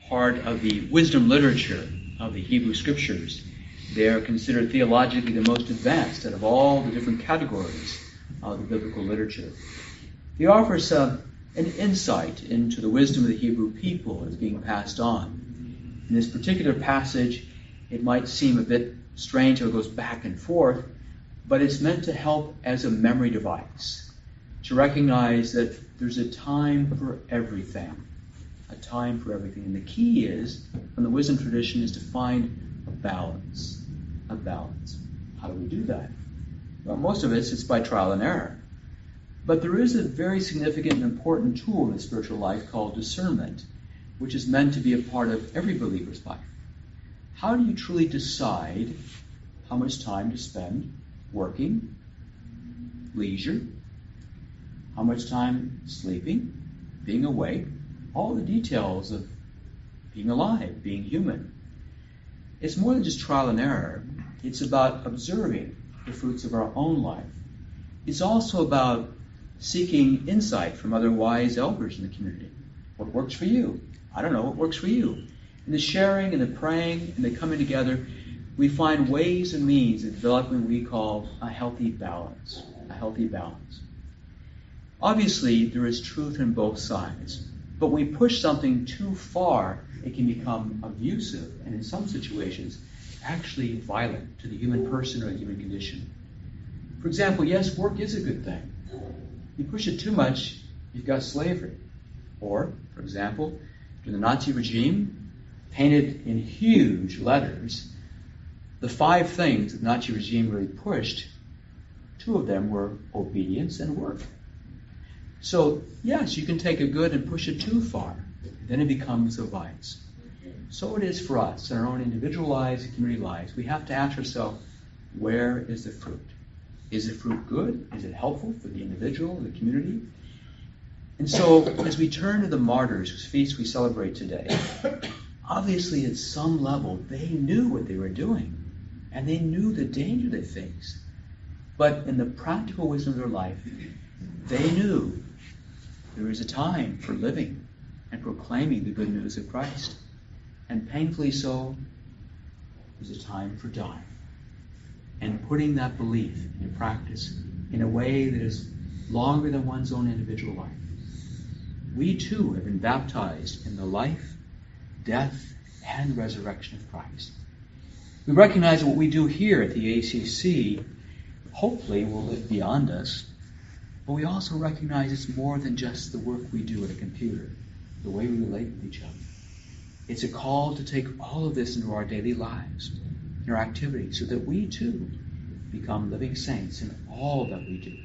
part of the wisdom literature of the Hebrew Scriptures. They are considered theologically the most advanced out of all the different categories of the biblical literature. He offers an insight into the wisdom of the Hebrew people as being passed on. In this particular passage, it might seem a bit strange how it goes back and forth, but it's meant to help as a memory device, to recognize that there's a time for everything. A time for everything. And the key is, from the wisdom tradition, is to find a balance. A balance. How do we do that? Well, most of it's by trial and error. But there is a very significant and important tool in the spiritual life called discernment, which is meant to be a part of every believer's life. How do you truly decide how much time to spend working, leisure, how much time sleeping, being awake, all the details of being alive, being human? It's more than just trial and error. It's about observing the fruits of our own life. It's also about seeking insight from other wise elders in the community. What works for you? I don't know what works for you. In the sharing and the praying and the coming together, we find ways and means of developing what we call a healthy balance. A healthy balance. Obviously, there is truth in both sides. But when we push something too far, it can become abusive and in some situations actually violent to the human person or the human condition. For example, yes, work is a good thing. You push it too much, you've got slavery. Or, for example, during the Nazi regime, painted in huge letters, the 5 things that the Nazi regime really pushed, 2 of them were obedience and work. So, yes, you can take a good and push it too far. Then it becomes a vice. So it is for us in our own individual lives and community lives. We have to ask ourselves, where is the fruit? Is the fruit good? Is it helpful for the individual, the community? And so, as we turn to the martyrs whose feast we celebrate today, obviously at some level they knew what they were doing. And they knew the danger they faced. But in the practical wisdom of their life, they knew there is a time for living and proclaiming the good news of Christ. And painfully so, there's a time for dying. And putting that belief in practice in a way that is longer than one's own individual life. We too have been baptized in the life, death, and resurrection of Christ. We recognize what we do here at the ACC hopefully will live beyond us, but we also recognize it's more than just the work we do at a computer, the way we relate with each other. It's a call to take all of this into our daily lives, in our activities, so that we too become living saints in all that we do.